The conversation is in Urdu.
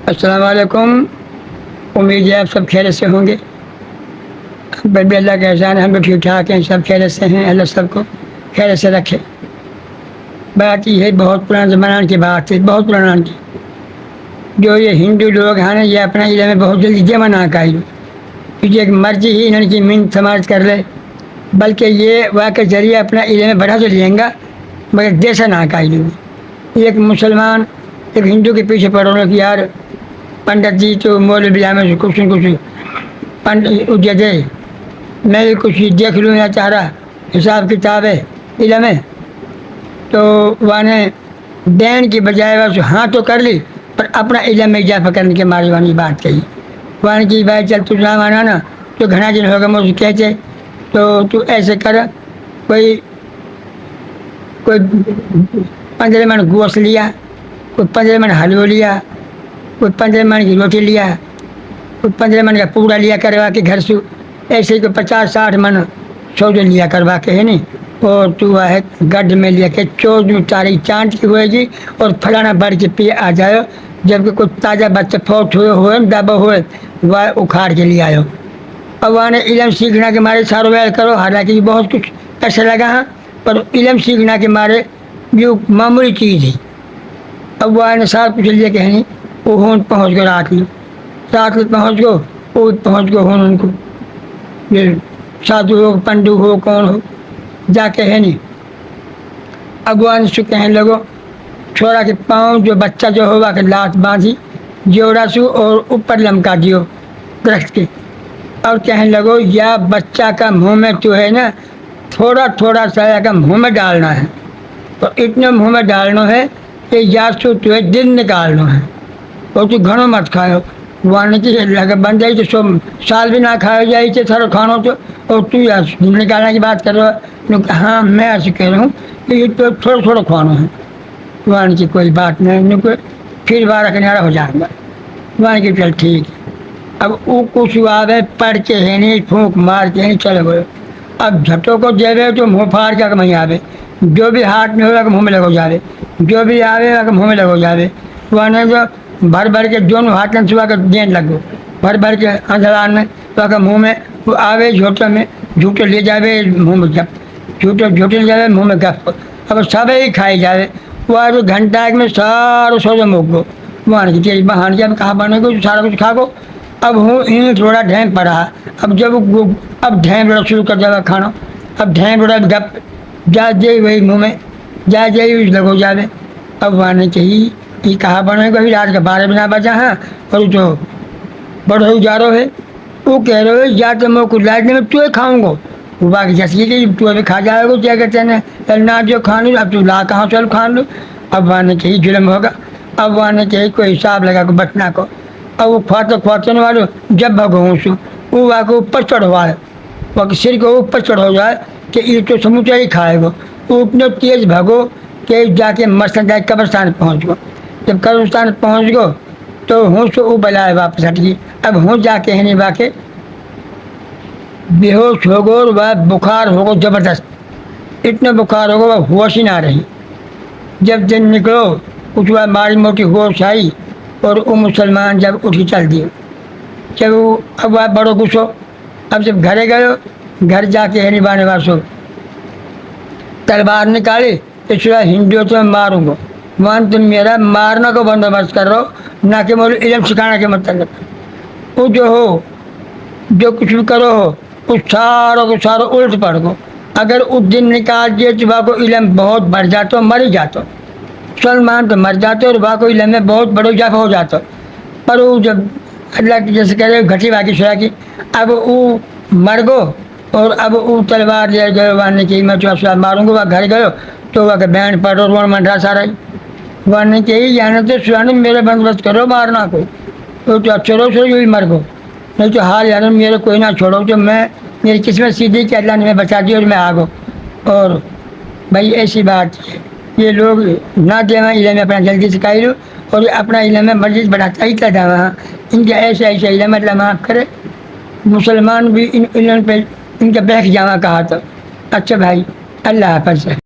السلام علیکم۔ امید ہے آپ سب خیریت سے ہوں گے۔ بڑی اللہ کا احسان ہے، ہم بھی ٹھیک ٹھاک ہیں، سب خیریت سے ہیں۔ اللہ سب کو خیریت سے رکھے۔ بات یہ ہے، بہت پرانے زمانے کی بات ہے، بہت پرانے کی۔ جو یہ ہندو لوگ ہیں نا، یہ اپنا علم میں بہت جلدی جمع نہ کائل، کیونکہ ایک مرضی ہی انہوں کی من سماج کر لے، بلکہ یہ واقع ذریعہ اپنا علم میں بڑھا تو لیں گا، مگر دیسا نہ کائل۔ ایک مسلمان ایک ہندو کے پیچھے پڑ رہا کہ یار پنڈت جی تو مولوی میں کچھ نہ کچھ پنڈ دے، میں بھی کچھ دیکھ لوں یا چاہ رہا حساب کتاب ہے علم ہے، تو وانے دین کی بجائے بس ہاں تو کر لی، پر اپنا علم میں اضافہ کرنے کے مارے وانی بات کہی۔ وہاں کی بھائی چل تو نہ مانا نا تو گھنا دن ہوگا مجھے کہتے تو ایسے کر، کوئی 15 من گوشت لیا، کوئی 15 من حلوہ لیا، کوئی 15 من کی روٹی لیا، کوئی 15 من کا پوڑا لیا کروا کے گھر سے، ایسے ہی کوئی 50-60 من سودے لیا کروا کے ہے نہیں، اور تو ہے گڈھ میں لیا کہ 14 تاریخ چاند کی ہوئے گی اور پھلانا بڑھ کے پی آ جاؤ، جبکہ کوئی تازہ بچہ فوت ہوئے دبا ہوئے وہ اکھاڑ کے لے آئے۔ اب وہاں علم سیکھنا کے مارے سارو ویل کرو، حالانکہ بہت کچھ ایسا لگا ہاں، پر علم سیکھنا کے مارے جو معمولی چیز ہے۔ اب وہ نے ساتھ کچھ لیا کہ نہیں، وہ ہون پہنچ گئے رات میں پہنچ گو، وہ پہنچ گئے ہون ان کو، یہ سادھو ہو پنڈو ہو کون ہو جا کے ہے نہیں۔ اب وہ سے کہنے لگو چھوڑا کے پاؤں جو بچہ جو ہوگا کہ لات باندھی جوڑا سو اور اوپر لمکا دیو درخت کے، اور کہنے لگو یا بچہ کا منہ میں تو ہے نا تھوڑا تھوڑا سا کا منہ میں ڈالنا ہے، تو اتنے منہ میں ڈالنا ہے کہ یا سو تو ہے دن نکالنا ہے، اور تو گھنوں مت کھاؤ۔ وہاں کی لگا بن جائی تو سال بھی نہ کھایا جائے تھے سارا کھانا تو، اور تو یا دن نکالنے کی بات کر رہا ہے۔ ہاں میں ایسے کہہ رہا ہوں کہ یہ تو تھوڑا تھوڑا کھانا ہے۔ وہاں کی کوئی بات نہیں، پھر بارہ کنارا ہو جائے گا۔ وہاں کی چل ٹھیک ہے۔ اب وہ کچھ آوے پڑھ کے ہے نہیں، پھونک مار کے نہیں چلے گئے۔ اب جھٹوں کو دے دے تو منہ پھاڑ کے وہیں آوے، جو بھی ہاتھ میں ہوگا کہ منہ میں لگو جاوے، جو بھی آوے گا کہ منہ میں لگو جاوے۔ وہ نے جو بھر بھر کے دونوں ہاتھ میں سوا کر دین لگو، بھر بھر کے اندران میں تو کہ منہ میں وہ آوے جھوٹے میں جھوٹے لے جاوے منہ میں گپ، جھوٹے لے جاوے منہ میں گپ، اب سب ہی کھائی جاوے۔ وہ آج گھنٹہ ایک میں سارا سوزا موک گو، وہاں کی تیری بہان جب کہاں بنے گو سارا کچھ کھا گو۔ اب ہوں ان تھوڑا ڈھیم پڑا، اب جب اب ڈھیم روڑا شروع کر جائے کھانا، اب ڈھیم روڑا گپ جا جائے وہی منہ میں جا جائے لگو جاوے۔ اب وہاں نے کہی یہ کہاں بنے گا، رات کا 12 بنا بجا ہے اور جو بڑھو اجارو ہے، وہ کہہ رہے ہو یا تو میں کچھ لائٹ میں تو کھاؤں گا، وہ باقی جیسے کہ تو ابھی کھا جائے گا، کیا کہتے ہیں نہ جو کھا لوں اب تو لا کہاں چل کھا لوں۔ اب وہاں نے کہی ظلم ہوگا، اب وہاں نے کہی کوئی حساب لگا کو بچنا کو، اب وہ کھواتے والوں جب بھگو ہوں سو وہ واقع اوپر چڑھوا ہے، وہ سر کو اوپر چڑھ جائے کہ یہ تو سموچا ہی کھائے گا، وہ اتنے تیز بھگو کہ جا کے مسجد جائے قبرستان پہنچ گو۔ جب قبرستان پہنچ گو تو ہوں سو وہ بلائے واپس ہٹ گئی۔ اب ہوں جا کے نہیں واقع بے ہوش ہو گو، وہ بخار ہو گو زبردست، اتنا بخار ہو گا وہ ہوش ہی نہ رہی۔ جب دن نکلو کچھ وہ ماری موٹی ہوش آئی اور وہ مسلمان جب اٹھی چل دیے، جب وہ اب وہ بڑو غصو، اب جب گھرے گئے گھر جا کے نہیں بانے واسو تلوار نکالی، اس طرح ہندو تو میں ماروں گا، وہاں تم میرا مارنا کو بندوبست کر رہو نہ کہ مجھے علم سکھانا کے مطلب۔ وہ جو ہو جو کچھ بھی کرو ہو اس ساروں کو ساروں الٹ پڑ گو، اگر اس دن نکال دیے تو وہ علم بہت بڑھ جاتا مر ہی جاتا، مسلمان تو مر جاتے اور وہ علم میں بہت بڑا اضافہ ہو جاتا۔ پر وہ جب اللہ کی جیسے کہہ رہے گھٹی واقعی شرح کی، اب وہ مر گو اور اب وہ تلوار لے گئے وہاں کی میں تو ماروں گا، وہ گھر گئے تو وہ کہ بہن پڑھو روڑ منڈا سارا وہ نے کہی جانا تو سہانے میرے بندوبست کرو مارنا کو، تو چھوڑو چھوڑو یوں مر گو، نہیں تو حال یار میرے کوئی نہ چھوڑو، تو میں میری قسمت سیدھی کہ اللہ نے میں بچا دی اور میں آ گو۔ اور بھائی ایسی بات ہے، یہ لوگ نہ دیں علم میں اپنا جلدی سکھائی لو اور اپنا علم میں مرضی بڑھاتا ہی تھا جانا، ان کے ایسے ایسے علم اللہ معاف کرے۔ مسلمان بھی ان علم پہ ان کا بیٹھ جانا کہا تھا۔ اچھا بھائی، اللہ حافظ۔